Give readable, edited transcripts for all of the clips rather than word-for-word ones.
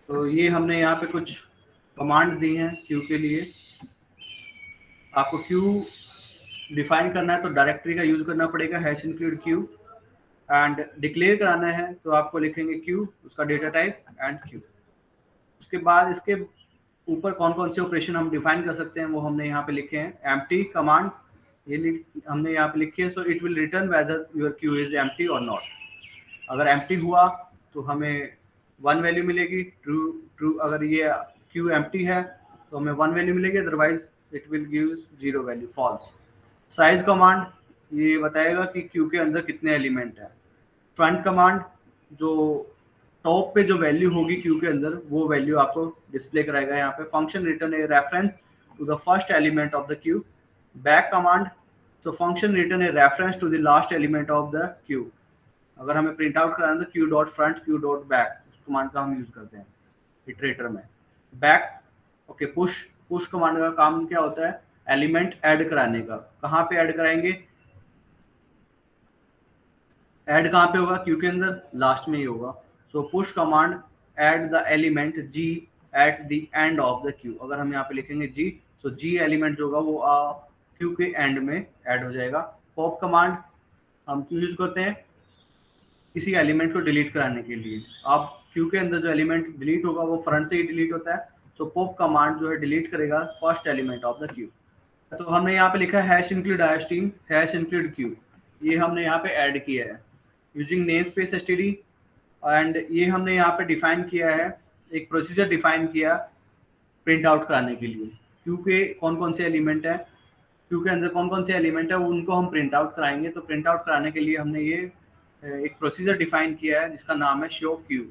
तो ये हमने यहाँ पे कुछ कमांड दी हैं क्यू के लिए। आपको क्यू डिफाइन करना है तो डायरेक्टरी का यूज करना पड़ेगा, hash include Q. And declare कराना है तो आपको लिखेंगे क्यू, उसका डेटा टाइप एंड क्यू। उसके बाद इसके ऊपर कौन कौन से ऑपरेशन हम डिफाइन कर सकते हैं वो हमने यहाँ पे लिखे हैं। एम्प्टी कमांड ये हमने यहाँ पे लिखी है। So it will return whether your Q is empty और नॉट। अगर एम्प्टी हुआ तो हमें 1 वैल्यू मिलेगी, ट्रू ट्रू। अगर ये क्यू एम्प्टी है तो हमें 1 वैल्यू मिलेगी, otherwise it will give 0 value, false. Size command ये बताएगा कि क्यू के अंदर कितने एलिमेंट हैं। फ्रंट कमांड जो टॉप पे जो वैल्यू होगी क्यू के अंदर वो वैल्यू आपको डिस्प्ले कराएगा यहाँ पे। Function return a reference to the first element of the queue. Back command, so function return a reference to the last element of the queue। अगर हमें प्रिंट आउट कराना है तो Q dot front Q dot back, उस command का हम use करते हैं इटरेटर में। Back okay. Push, push command का काम क्या होता है, एलिमेंट ऐड कराने का। कहाँ पे ऐड कराएंगे, ऐड कहाँ पे होगा, क्यू के अंदर लास्ट में ही होगा। सो push command add the element G at the end of the Q. अगर हम यहाँ पे लिखेंगे जी, तो जी एलिमेंट जो होगा वो क्यू के एंड में ऐड हो जाएगा। पॉप कमांड हम क्यों यूज करते हैं, किसी एलिमेंट को डिलीट कराने के लिए। अब क्यू के अंदर जो एलिमेंट डिलीट होगा वो फ्रंट से ही डिलीट होता है। सो पॉप कमांड जो है डिलीट करेगा first element of the Q. तो हमने यहाँ पे लिखा है hash include IST hash include Q, ये हमने यहाँ पे ऐड किया है using name space STD. And ये हमने यहाँ पे डिफाइन किया है, एक प्रोसीजर डिफाइन किया प्रिंट आउट कराने के लिए। क्यू के कौन कौन से एलिमेंट है, क्यू के अंदर कौन कौन से एलिमेंट है उनको हम प्रिंट आउट कराएंगे। तो प्रिंट आउट कराने के लिए हमने ये एक प्रोसीजर डिफाइन किया है जिसका नाम है शो क्यू।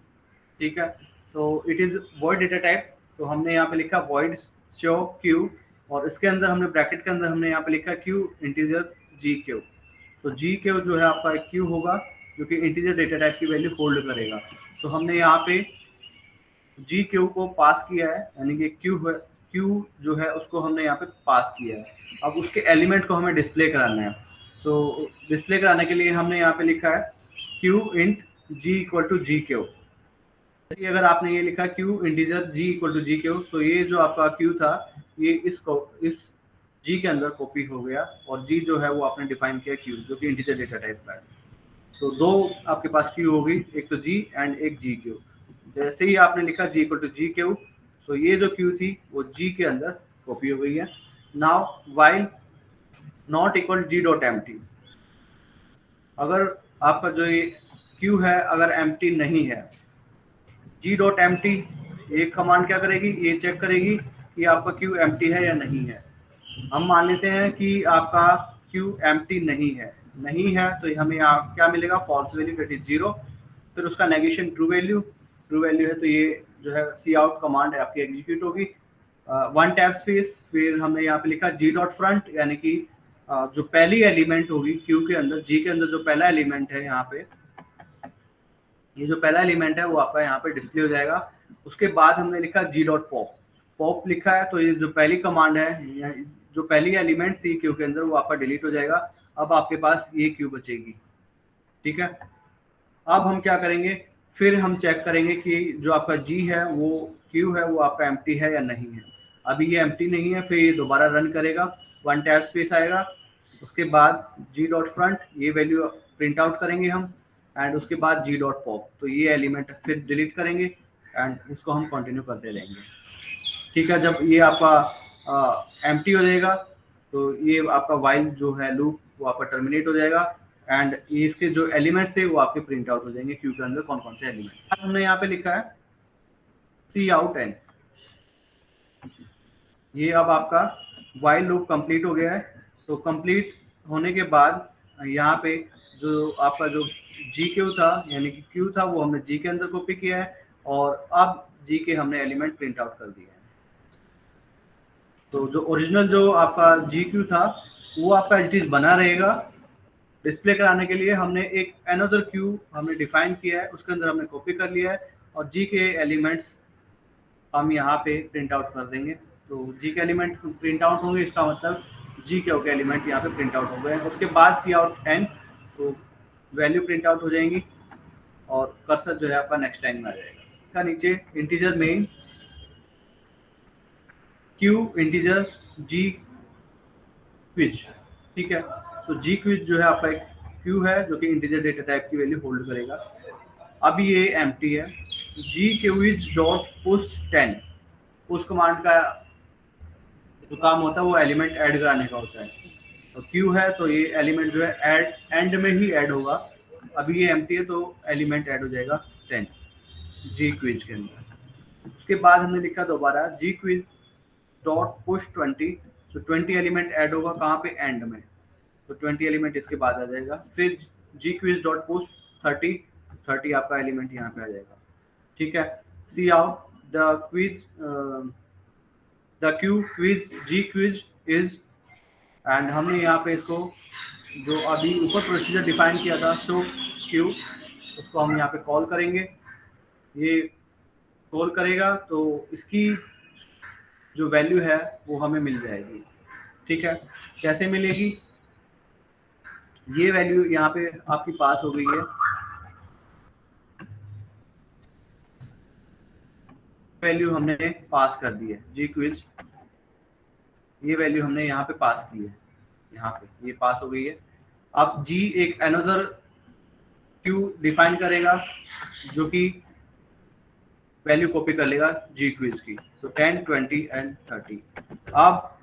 ठीक है, तो it is void data type. तो हमने यहाँ पे लिखा वॉइड शो क्यू, और इसके अंदर हमने ब्रैकेट के अंदर हमने यहाँ पे लिखा क्यू इंटीजर जी क्यू। तो जी क्यू जो है आपका क्यू होगा जो कि इंटीजर डेटा टाइप की वैल्यू होल्ड करेगा। तो हमने यहाँ पे जी क्यू को पास किया है, यानी कि क्यू जो है उसको हमने यहाँ पे पास किया है। अब उसके एलिमेंट को हमें डिस्प्ले कराना है। तो डिस्प्ले कराने के लिए हमने यहाँ पे लिखा है queue int g equal to g queue. अगर आपने ये लिखा queue integer g equal to g queue, तो ये जो आपका क्यू था ये इस जी के अंदर कॉपी हो गया, और जी जो है वो आपने डिफाइन किया क्यू जो कि इंटीजर डेटा टाइप का है। तो दो आपके पास क्यू होगी, एक तो जी एंड एक जी क्यू। जैसे ही आपने लिखा जी इक्वल टू जी क्यू, तो ये जो क्यू थी वो जी के अंदर कॉपी हो गई है। Now while not equal g dot empty, अगर आपका जो ये क्यू है अगर एम्प्टी नहीं है, जी डॉट एम्प्टी, ये कमांड क्या करेगी, ये चेक करेगी कि आपका क्यू एम्प्टी है या नहीं है। हम मान लेते हैं कि आपका क्यू एम्प्टी नहीं है, तो हमें यहाँ क्या मिलेगा, फॉल्स वैल्यू दैट इज 0। फिर उसका नेगेशन ट्रू वैल्यू है, तो ये जो है सी आउट कमांड आपकी एग्जीक्यूट होगी। 1 टैब स्पेस, फिर हमने यहाँ पे लिखा जी डॉट फ्रंट, यानी कि जो पहली एलिमेंट होगी क्यू के अंदर, जी के अंदर जो पहला एलिमेंट है यहाँ पे, ये जो पहला एलिमेंट है वो आपका यहाँ पे डिस्प्ले हो जाएगा। उसके बाद हमने लिखा जी डॉट पॉप, पॉप लिखा है तो ये जो पहली कमांड है, जो पहली एलिमेंट थी क्यू के अंदर वो आपका डिलीट हो जाएगा। अब आपके पास ये क्यू बचेगी। ठीक है, अब हम क्या करेंगे, फिर हम चेक करेंगे कि जो आपका जी है वो क्यू है वो आपका एम्प्टी है या नहीं है। अभी ये एम्प्टी नहीं है, फिर ये दोबारा रन करेगा, 1 टैब स्पेस आएगा, उसके बाद जी डॉट फ्रंट, ये वैल्यू प्रिंट आउट करेंगे हम, एंड उसके बाद जी डॉट पॉप, तो ये एलिमेंट फिर डिलीट करेंगे एंड इसको हम कंटिन्यू करते रहेंगे। ठीक है, जब ये आपका एम्प्टी हो जाएगा तो ये आपका वाइल जो है लूप वो आपका टर्मिनेट हो जाएगा, एंड ये इसके जो एलिमेंट्स थे वो आपके प्रिंट आउट हो जाएंगे क्यू के अंदर कौन कौन से एलिमेंट। हमने यहाँ पे लिखा है सी आउट एन, ये अब आपका वाइल लूप कंप्लीट हो गया है। तो कंप्लीट होने के बाद यहाँ पे जो आपका जो जी क्यू था यानी कि क्यू था वो हमने जी के अंदर कॉपी किया है, और अब जी के हमने एलिमेंट प्रिंट आउट कर दिए हैं। तो जो ओरिजिनल जो आपका जी क्यू था वो आपका एज इट इज बना रहेगा। डिस्प्ले कराने के लिए हमने एक अनदर क्यू हमने डिफाइन किया है, उसके अंदर हमने कॉपी कर लिया है, और जी के एलिमेंट्स हम यहाँ पे प्रिंट आउट कर देंगे। तो जी के एलिमेंट प्रिंट आउट होंगे, इसका मतलब जी के एलिमेंट यहाँ पे प्रिंट आउट हो गए हैं। उसके बाद सी आउट एन, तो वैल्यू प्रिंट आउट हो जाएंगी और कर्सर जो है आपका नेक्स्ट लाइन में आ जाएगा। का नीचे इंटीजर मेन क्यू इंटीजर जी क्विज, ठीक है। तो जी क्विज जो है आपका एक क्यू है जो कि इंटीजर डेटा टाइप की वैल्यू होल्ड करेगा। अब ये एम्प्टी है। G quiz dot push 10, push command का जो काम होता है वो एलिमेंट ऐड कराने का होता है। तो क्यू है तो ये एलिमेंट जो है ऐड एंड में ही ऐड होगा। अभी ये एम्प्टी है तो एलिमेंट ऐड हो जाएगा 10 जी क्विज के अंदर। उसके बाद हमने लिखा दोबारा जी क्विज डॉट पुश 20, तो 20 एलिमेंट ऐड होगा कहाँ पे, एंड में, तो 20 एलिमेंट इसके बाद आ जाएगा। फिर जी क्विज डॉट पुश 30, 30 आपका एलिमेंट यहाँ पे आ जाएगा, ठीक है। सी out the quiz the queue quiz g quiz is, and हमने यहाँ पे इसको जो अभी ऊपर प्रोसीजर डिफाइन किया था शो क्यू, उसको हम यहाँ पे कॉल करेंगे। ये कॉल करेगा तो इसकी जो वैल्यू है वो हमें मिल जाएगी, ठीक है। कैसे मिलेगी, ये वैल्यू यहाँ पे आपकी पास हो गई है, वैल्यू हमने पास कर दी है जी क्विज, ये वैल्यू हमने यहाँ पे पास की है, यहाँ पे ये पास हो गई है। अब जी एक अनदर क्यू डिफाइन करेगा जो कि वैल्यू कॉपी कर लेगा जी क्विज की, तो 10 20 एंड 30। अब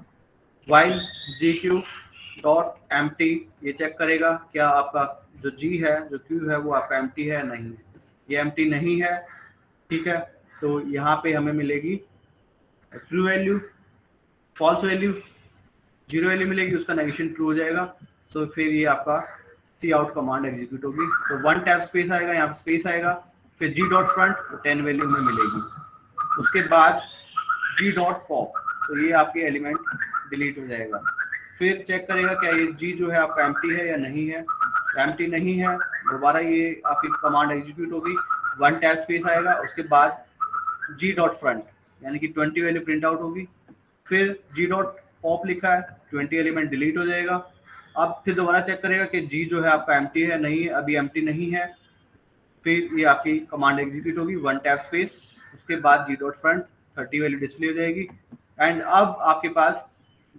while G Q dot empty, ये चेक करेगा क्या आपका जो जी है जो क्यू है वो आपका एम्प्टी है नहीं है, ये एम्प्टी नहीं है, ठीक है। तो यहाँ पे हमें मिलेगी true value, false value, zero value मिलेगी, उसका नेगेशन ट्रू हो जाएगा। तो फिर ये आपका सी आउट कमांड एग्जीक्यूट होगी, तो वन टैब स्पेस आएगा, यहाँ पे स्पेस आएगा, फिर जी डॉट फ्रंट, तो 10 वैल्यू में मिलेगी। उसके बाद जी डॉट पॉप, तो ये आपके एलिमेंट डिलीट हो जाएगा। फिर चेक करेगा क्या ये जी जो है आपका एम्प्टी है या नहीं है, एम्प्टी नहीं है, दोबारा ये आपकी कमांड एग्जीक्यूट होगी, वन टैब स्पेस आएगा, उसके बाद जी डॉट फ्रंट यानी कि 20 वैल्यू प्रिंट आउट होगी। फिर जी डॉट पॉप लिखा है, 20 एलिमेंट डिलीट हो जाएगा। अब फिर दोबारा चेक करेगा कि जी जो है आपका एम्प्टी है नहीं है, अभी एम्प्टी नहीं है, फिर ये आपकी कमांड एग्जीक्यूट होगी, वन टैब स्पेस, उसके बाद जी डॉट फ्रंट 30 वैल्यू डिस्प्ले हो जाएगी। एंड अब आपके पास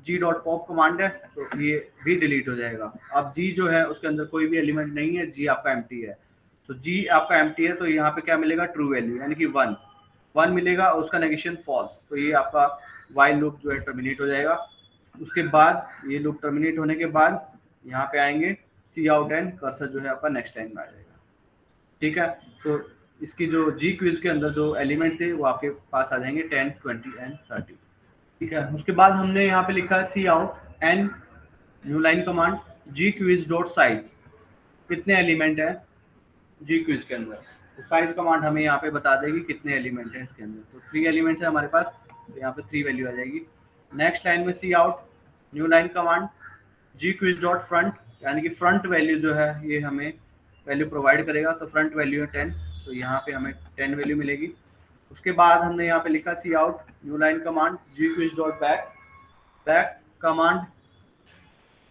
जी डॉट पॉप कमांड है तो ये भी डिलीट हो जाएगा। अब जी जो है उसके अंदर कोई भी एलिमेंट नहीं है, जी आपका एम्प्टी है, तो जी आपका एम्प्टी है तो यहाँ पे क्या मिलेगा, ट्रू वैल्यू यानी कि 1 मिलेगा, और उसका नेगेशन फॉल्स, तो ये आपका वाइल लूप जो है टर्मिनेट हो जाएगा। उसके बाद ये लूप टर्मिनेट होने के बाद यहाँ पे आएंगे सी आउट एंड कर्सर जो है आपका नेक्स्ट टाइम में आ जाएगा, ठीक है। तो इसकी जो जी क्विज के अंदर जो एलिमेंट थे वो आपके पास आ जाएंगे 10 20 एंड 30, ठीक है। उसके बाद हमने यहाँ पे लिखा है सी out and new line command g quiz dot size, कितने एलिमेंट है जी क्विज के अंदर, तो साइज कमांड हमें यहाँ पे बता देगी कितने एलिमेंट हैं इसके अंदर, तो 3 एलिमेंट है हमारे पास, तो यहाँ पे 3 वैल्यू आ जाएगी। नेक्स्ट लाइन में सी out new line command g quiz dot front, यानी कि फ्रंट वैल्यू जो है ये हमें वैल्यू प्रोवाइड करेगा, तो फ्रंट वैल्यू है 10, तो यहाँ पे हमें 10 वैल्यू मिलेगी। उसके बाद हमने यहाँ पे लिखा c out new line command g quiz dot back, back command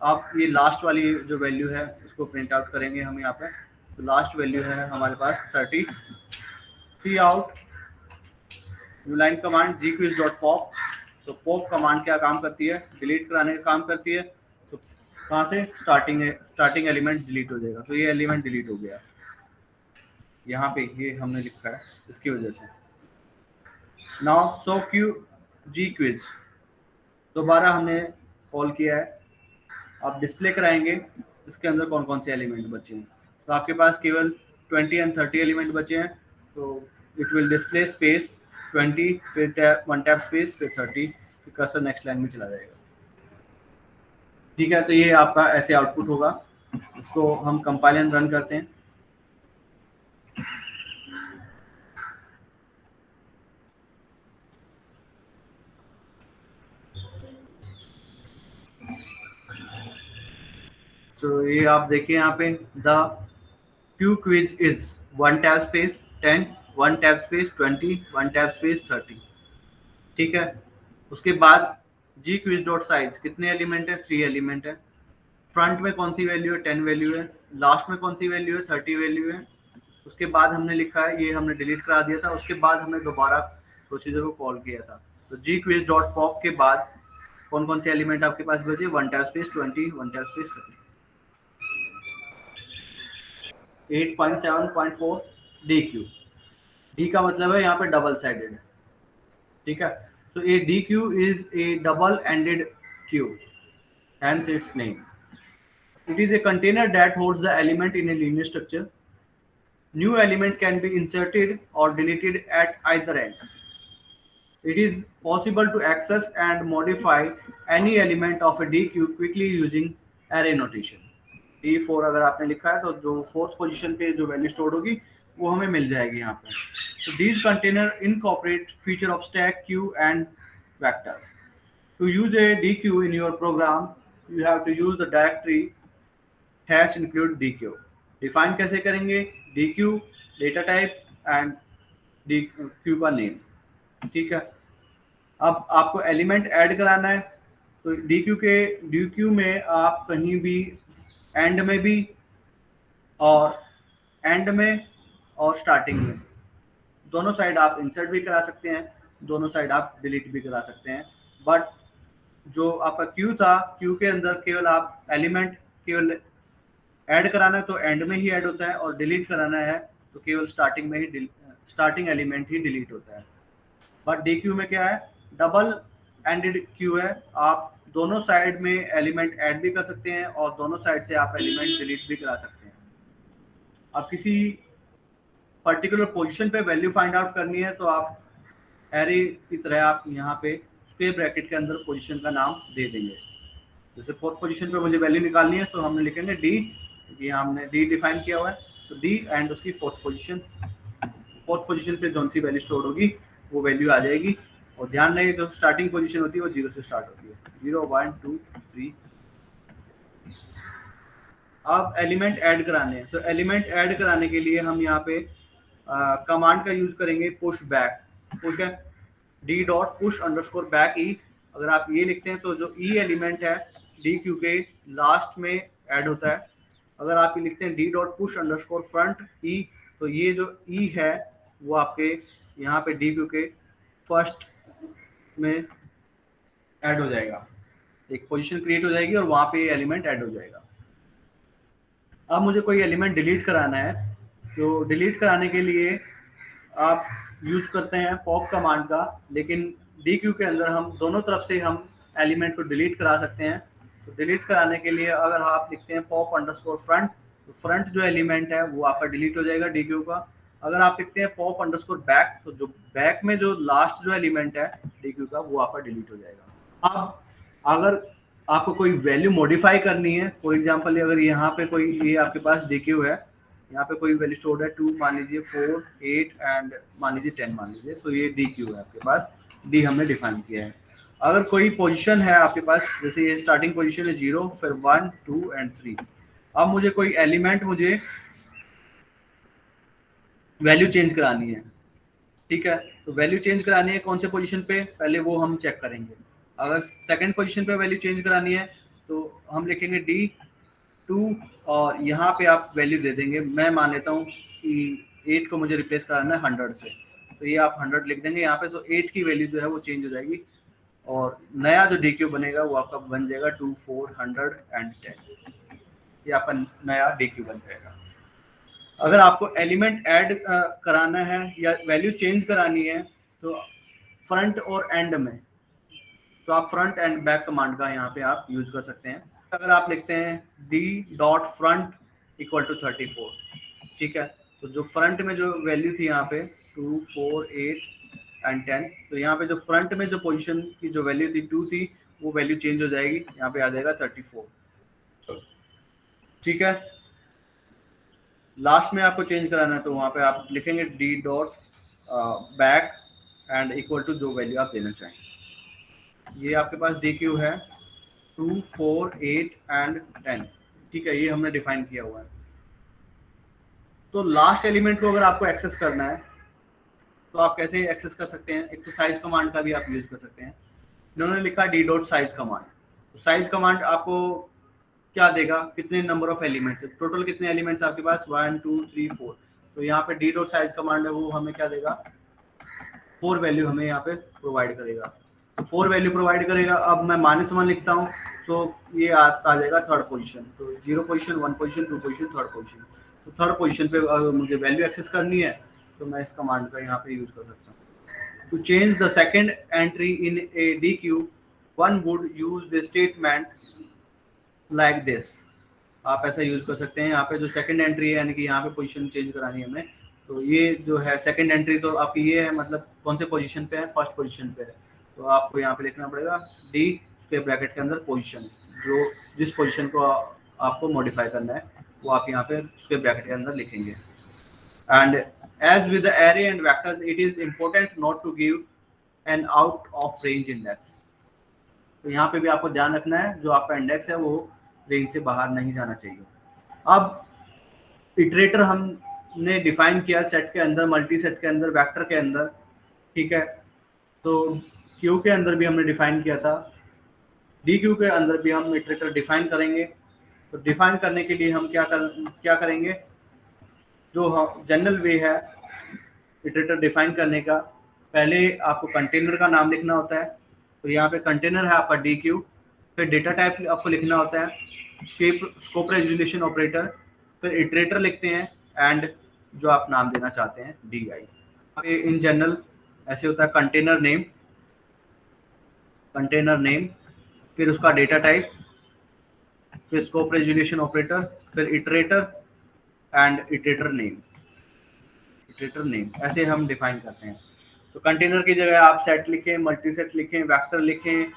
आप ये लास्ट वाली जो वैल्यू है उसको प्रिंट आउट करेंगे हम यहाँ पे, तो लास्ट वैल्यू है हमारे पास 30। सी out new line command g quiz dot pop, तो पॉप कमांड क्या काम करती है, डिलीट कराने का काम करती है, तो कहाँ से, स्टार्टिंग एलिमेंट डिलीट हो जाएगा, तो ये एलिमेंट डिलीट हो गया यहाँ पे, ये हमने लिखा है इसकी वजह से। नाउ सो क्यू जी क्विज दोबारा हमने कॉल किया है, आप डिस्प्ले कराएंगे इसके अंदर कौन कौन से एलिमेंट बचे हैं, तो आपके पास केवल 20 एंड 30 एलिमेंट बचे हैं, तो इट विल डिस्प्ले स्पेस 20 फिर वन टैब स्पेस फिर 30, फिर कर्सर नेक्स्ट लाइन में चला जाएगा, ठीक है। तो ये आपका ऐसे आउटपुट होगा, इसको हम कंपाइल एंड रन करते हैं। तो ये आप देखिए यहाँ पे the queue quiz is one tab space 10 one tab space 20 one tab space 30, ठीक है। उसके बाद जी क्विज डॉट साइज कितने एलिमेंट है, 3 एलिमेंट है, फ्रंट में कौन सी वैल्यू है, 10 वैल्यू है, लास्ट में कौन सी वैल्यू है, 30 वैल्यू है, उसके बाद हमने लिखा है, ये हमने डिलीट करा दिया था, उसके बाद हमने दोबारा प्रोसीजर को कॉल किया था। तो जी क्विज डॉट पॉप के बाद कौन कौन से एलिमेंट आपके पास बचे, 1 tab space 20, 1 tab space 30, 8.7.4 D Q. D का मतलब है यहाँ पे डबल साइडेड, ठीक है। तो A D Q is A double ended queue, hence its name. It is a container that holds the element in a linear structure. New element can be inserted or deleted at either end. It is possible to access and modify any element of a DQ quickly using array notation. D4 अगर आपने लिखा है तो जो fourth position पे जो value store होगी वो हमें मिल जाएगी यहाँ पे। So these container incorporate feature of stack, queue and vectors. To use a DQ in your program, you have to use the directory hash include DQ. Define कैसे करेंगे, DQ data type and DQ का name, ठीक है। अब आपको element add कराना है, तो DQ में आप कहीं भी एंड में भी और एंड में और स्टार्टिंग में दोनों साइड आप इंसर्ट भी करा सकते हैं, दोनों साइड आप डिलीट भी करा सकते हैं। बट जो आपका क्यू था, क्यू के अंदर केवल आप एलिमेंट केवल ऐड कराना है तो एंड में ही ऐड होता है, और डिलीट कराना है तो केवल स्टार्टिंग में ही स्टार्टिंग एलिमेंट ही डिलीट होता है। बट डी क्यू में क्या है, डबल एंडेड क्यू है, आप दोनों साइड में एलिमेंट ऐड भी कर सकते हैं और दोनों साइड से आप एलिमेंट डिलीट भी करा सकते हैं। अब किसी पर्टिकुलर पोजीशन पे वैल्यू फाइंड आउट करनी है तो आप एरे की तरह आप यहाँ पे स्क्वायर ब्रैकेट के अंदर पोजीशन का नाम दे देंगे। जैसे फोर्थ पोजीशन पे मुझे वैल्यू निकालनी है तो हमने लिखेंगे डी, यहाँ हमने डी डिफाइन किया हुआ है, तो डी एंड उसकी फोर्थ पोजीशन पे जो सी वैल्यू स्टोर होगी वो वैल्यू आ जाएगी। और ध्यान रहे जो स्टार्टिंग पोजीशन होती है वो 0 से स्टार्ट होती है, 0 1 2 3। अब एलिमेंट ऐड कराने हैं, तो एलिमेंट ऐड कराने के लिए हम यहाँ पे कमांड का यूज करेंगे पुश बैक। पुश है D dot push underscore back E. अगर आप ये लिखते हैं तो जो ई एलिमेंट है डी क्यू के लास्ट में ऐड होता है। अगर आप ये लिखते हैं D dot push underscore front E, तो ये जो ई है वो आपके यहाँ पे डी क्यू के फर्स्ट में ऐड हो जाएगा, एक पोजीशन क्रिएट हो जाएगी और वहाँ पे एलिमेंट ऐड हो जाएगा। अब मुझे कोई एलिमेंट डिलीट कराना है, तो डिलीट कराने के लिए आप यूज करते हैं पॉप कमांड का, लेकिन डी क्यू के अंदर हम दोनों तरफ से हम एलिमेंट को डिलीट करा सकते हैं। तो डिलीट कराने के लिए अगर आप लिखते हैं पॉप अंडरस्कोर फ्रंट, तो फ्रंट जो एलिमेंट है वो आपका डिलीट हो जाएगा डी क्यू का। अगर आप लिखते हैं पॉप अंडरस्कोर बैक, तो जो बैक में जो लास्ट जो एलिमेंट है डी क्यू का वो आपका डिलीट हो जाएगा। अब अगर आपको कोई वैल्यू मॉडिफाई करनी है, फॉर एग्जांपल अगर यहाँ पे कोई ये आपके पास डी क्यू है, यहाँ पे कोई वैल्यू स्टोर्ड है 2 मान लीजिए, 4 8 एंड मान लीजिए 10 मान लीजिए, तो ये डी क्यू है आपके पास, डी हमने डिफाइन किया है। अगर कोई पोजीशन है आपके पास, जैसे ये स्टार्टिंग पोजीशन है 0 फिर 1 2 एंड 3। अब मुझे कोई एलिमेंट मुझे वैल्यू चेंज करानी है, ठीक है। तो वैल्यू चेंज करानी है कौन से पोजीशन पे, पहले वो हम चेक करेंगे। अगर सेकंड पोजीशन पे वैल्यू चेंज करानी है तो हम लिखेंगे D2 और यहाँ पे आप वैल्यू दे देंगे। मैं मान लेता हूँ कि 8 को मुझे रिप्लेस कराना है 100 से, तो ये आप 100 लिख देंगे यहाँ पे, तो 8 की वैल्यू जो है वो चेंज हो जाएगी और नया जो DQ बनेगा वो आपका बन जाएगा 2 4 100 एंड 10। ये आपका नया DQ बन जाएगा। अगर आपको एलिमेंट ऐड कराना है या वैल्यू चेंज करानी है तो फ्रंट और एंड में, तो आप फ्रंट एंड बैक कमांड का यहाँ पे आप यूज कर सकते हैं। अगर आप लिखते हैं D dot front equal to 34, ठीक है, तो जो फ्रंट में जो वैल्यू थी यहाँ पे 2 4 8 एंड 10, तो यहाँ पे जो फ्रंट में जो पोजीशन की जो वैल्यू थी 2 थी वो वैल्यू चेंज हो जाएगी, यहाँ पे आ जाएगा 34, ठीक है। लास्ट में आपको चेंज कराना है तो वहाँ पे आप लिखेंगे d dot back end equal to जो वैल्यू आप देना चाहें। ये आपके पास डी क्यू है 2 4 8 एंड 10, ठीक है, ये हमने डिफाइन किया हुआ है। तो लास्ट एलिमेंट को अगर आपको एक्सेस करना है तो आप कैसे एक्सेस कर सकते हैं, एक तो साइज कमांड का भी आप यूज कर सकते हैं। इन्होंने लिखा डी डॉट साइज कमांड, तो साइज कमांड आपको क्या देगा, कितने नंबर ऑफ एलिमेंट्स, टोटल कितने एलिमेंट्स आपके पास 1 2 3 4, तो यहाँ पे डी डॉट साइज कमांड है वो हमें क्या देगा, 4 वैल्यू हमें यहाँ पे प्रोवाइड करेगा। तो 4 वैल्यू प्रोवाइड करेगा। अब मैं -1 लिखता हूँ तो ये आ जाएगा थर्ड पोजीशन। तो 0 position, 1 position, 2 position, third position. तो थर्ड पोजीशन पे अगर मुझे वैल्यू एक्सेस करनी है तो मैं इस कमांड का यहाँ पे यूज कर सकता हूँ। To change the second entry in a deque one would use the statement like this. आप ऐसा यूज कर सकते हैं। यहाँ पे जो सेकंड एंट्री है यानी कि यहाँ पे पोजीशन चेंज करानी है हमें, तो ये जो है सेकंड एंट्री तो आपकी ये है, मतलब कौन से पोजीशन पे है, फर्स्ट पोजीशन पे है। तो आपको यहाँ पे लिखना पड़ेगा डी स्क्वायर ब्रैकेट के अंदर पोजीशन, जो जिस पोजीशन को आपको मॉडिफाई करना है वो आप यहाँ पे स्क्वायर ब्रैकेट के अंदर लिखेंगे। And as with the array and vectors it is important not to give an out of range index. तो यहाँ पे भी आपको ध्यान रखना है जो आपका इंडेक्स है वो रेंज से बाहर नहीं जाना चाहिए। अब इटरेटर हमने डिफाइन किया सेट के अंदर, मल्टी सेट के अंदर, वेक्टर के अंदर, ठीक है। तो क्यू के अंदर भी हमने डिफाइन किया था, डी क्यू के अंदर भी हम इटरेटर डिफाइन करेंगे। तो डिफाइन करने के लिए हम क्या करेंगे, जो जनरल वे है इटरेटर डिफाइन करने का, पहले आपको कंटेनर का नाम लिखना होता है। तो यहाँ पे कंटेनर है आपका डी क्यू, फिर डेटा टाइप आपको लिखना होता है, स्कोप रेजोल्यूशन ऑपरेटर, फिर इटरेटर लिखते हैं, एंड जो आप नाम देना चाहते हैं डी आई। इन जनरल ऐसे होता है कंटेनर नेम, फिर उसका डेटा टाइप, फिर स्कोप रेजोल्यूशन ऑपरेटर, फिर इटरेटर एंड इटरेटर नेम, ऐसे हम डिफाइन करते हैं। तो कंटेनर की जगह आप सेट लिखें, मल्टी सेट लिखें, वेक्टर लिखें,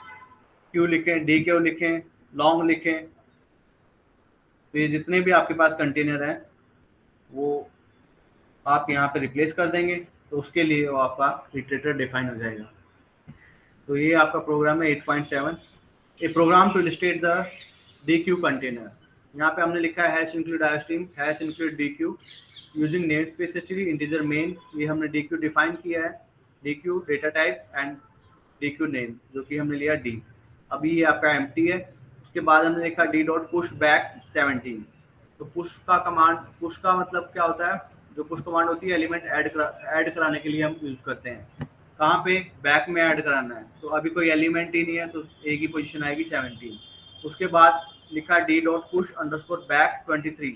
क्यू लिखें, डी क्यू लिखें, लॉन्ग लिखें। तो ये जितने भी आपके पास कंटेनर हैं वो आप यहाँ पे रिप्लेस कर देंगे, तो उसके लिए वो आपका इटरेटर डिफाइन हो जाएगा। तो ये आपका प्रोग्राम है 8.7, a program to illustrate the D Q container. यहाँ पे हमने लिखा है #include iostream #include dq using name space history integer main. ये हमने डी क्यू डिफाइन किया है, D Q data type and D Q name, जो कि हमने लिया डी। अभी ये आपका एम्प्टी है। उसके बाद हमने लिखा डी डॉट पुश बैक 17। तो पुश का मतलब क्या होता है, जो पुश कमांड होती है एलिमेंट ऐड कराने के लिए हम यूज करते हैं। कहाँ पे, बैक में ऐड कराना है। तो अभी कोई एलिमेंट ही नहीं है तो एक ही पोजीशन आएगी 17। उसके बाद लिखा D dot push underscore back 23,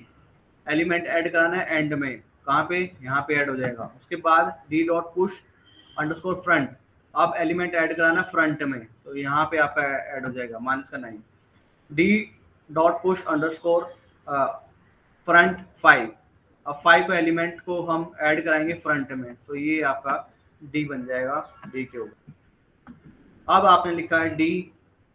element add कराना है एंड में, कहाँ पे, यहाँ पे ऐड हो जाएगा। उसके बाद D dot push underscore front, अब एलिमेंट ऐड कराना फ्रंट में, तो यहाँ पे आपका ऐड हो जाएगा -9। D dot push underscore front 5, अब 5 एलिमेंट को हम ऐड कराएंगे फ्रंट में, तो ये आपका डी बन जाएगा, डी के ऊपर। अब आपने लिखा है डी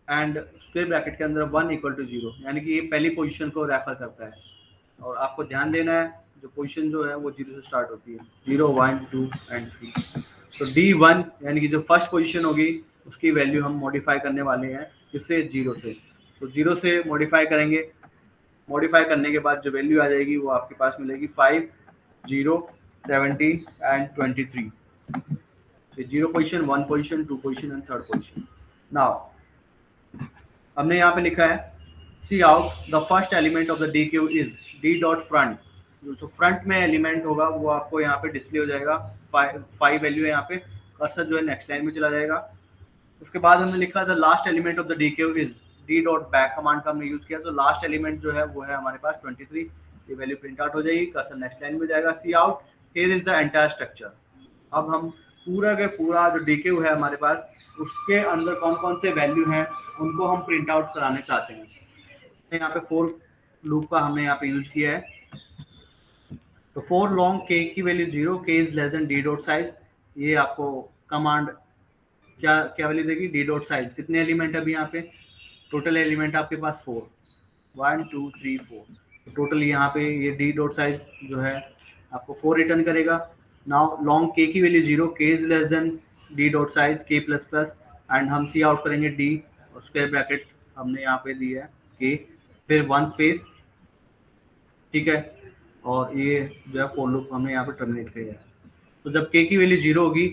एंड स्क्वायर ब्रैकेट के अंदर 1 = 0, यानी कि ये पहली पोजीशन को रेफर करता है। और आपको ध्यान देना है जो पोजीशन जो है वो 0 से स्टार्ट होती है, 0, 1, 2 एंड 3। तो D1 यानी कि जो फर्स्ट पोजीशन होगी उसकी वैल्यू हम मॉडिफाई करने वाले हैं, किससे, 0 से। तो 0 से मॉडिफाई करेंगे, मॉडिफाई करने के बाद जो वैल्यू आ जाएगी वो आपके पास मिलेगी 5, 0, 17 एंड 23। तो 0 position, 1 position, 2 position and third position. Now हमने यहाँ पे लिखा है सी out the first element of the D Q is D dot front. जो फ्रंट में एलिमेंट होगा वो आपको यहाँ पे डिस्प्ले हो जाएगा, 5 वैल्यू है यहाँ पे, कर्सर जो है नेक्स्ट लाइन में चला जाएगा। उसके बाद हमने लिखा the last element of the D Q is D dot back command का हमने यूज किया। तो लास्ट एलिमेंट जो है वो है हमारे पास 23, ये वैल्यू प्रिंट आउट हो जाएगी, कर्सर नेक्स्ट लाइन में जाएगा। C out here is the entire structure. अब हम पूरा के पूरा जो डी क्यू है हमारे पास, उसके अंदर कौन कौन से वैल्यू हैं उनको हम प्रिंट आउट कराने चाहते हैं। यहाँ पे फॉर लूप का हमने यहाँ पे यूज किया है। तो फॉर लॉन्ग के की वैल्यू 0, के is less than D dot size. ये आपको कमांड क्या वैल्यू देगी, डी डॉट साइज। कितने एलिमेंट अभी यहाँ पे, टोटल एलिमेंट आपके पास 4, 1, 2, 3, 4। टोटल यहाँ पे ये डी डॉट साइज जो है आपको 4 रिटर्न करेगा। नाउ लॉन्ग के की वैल्यू 0, के is less than D dot size, के प्लस प्लस, एंड हम सी आउट करेंगे डी और स्क्वायर ब्रैकेट हमने यहाँ पे दिया है के, फिर 1 स्पेस, ठीक है। और ये जो है फॉर लूप हमने यहाँ पे टर्मिनेट किया है। तो जब के की वैल्यू 0 होगी,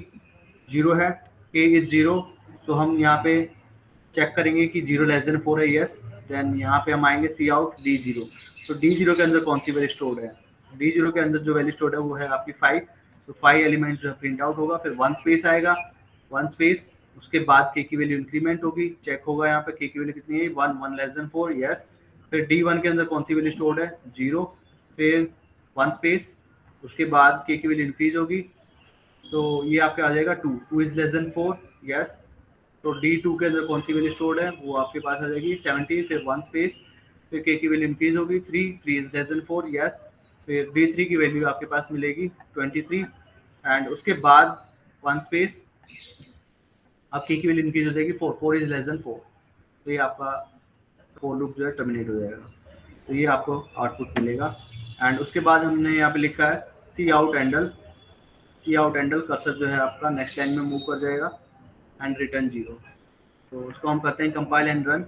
0 है, के इज 0, तो हम यहाँ पे चेक करेंगे कि 0 लेस देन 4 है, यस। देन यहाँ पे हम आएंगे सी आउट D0। तो D0 के अंदर कौन सी वैल्यू स्टोर्ड है, D0 के अंदर जो वैल्यू स्टोर्ड है वो है आपकी 5, तो 5 एलिमेंट जो है प्रिंट आउट होगा, फिर 1 स्पेस आएगा, 1 स्पेस, उसके बाद k की वैल्यू इंक्रीमेंट होगी, चेक होगा यहाँ पे k की वैल्यू कितनी है, 1 1 लेस देन 4, यस। फिर D1 के अंदर कौन सी वैल्यू स्टोर्ड है, 0, फिर 1 स्पेस, उसके बाद k की वैल्यू इंक्रीज होगी, तो ये आपके आ जाएगा 2 2 इज लेस देन 4, यस। तो D2 के अंदर कौन सी वैल्यू स्टोर्ड है, वो आपके पास आ जाएगी 70, फिर 1 स्पेस, फिर k की वैल्यू इंक्रीज होगी, 3 3 इज लेस देन 4, यस। फिर D3 की वैल्यू आपके पास मिलेगी 23, एंड उसके बाद 1 स्पेस, अब k की वैल्यू इंक्रीज हो जाएगी 4 4 इज लेस देन 4, तो ये आपका फोर लूप जो है टर्मिनेट हो जाएगा, तो ये आपको आउटपुट मिलेगा। एंड उसके बाद हमने यहाँ पे लिखा है सी आउट एंडल, सी आउट एंडल कर्सर जो है आपका नेक्स्ट लाइन में मूव कर जाएगा एंड रिटर्न 0, तो उसको हम करते हैं कंपाइल एंड रन।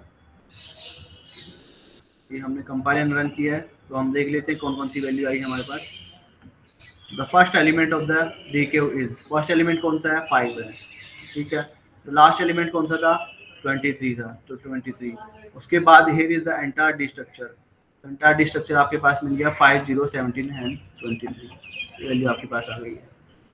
ये हमने कंपाइल एंड रन किया है, तो हम देख लेते हैं कौन कौन सी वैल्यू आई हमारे पास। The first element of the deque is, first element कौन सा है, 5 है, ठीक है। तो लास्ट एलिमेंट कौन सा था, 23 था, तो 23। उसके बाद here is the entire D structure, entire D structure आपके पास मिल गया 5 0 17 एंड 23, वैल्यू आपके पास आ गई है।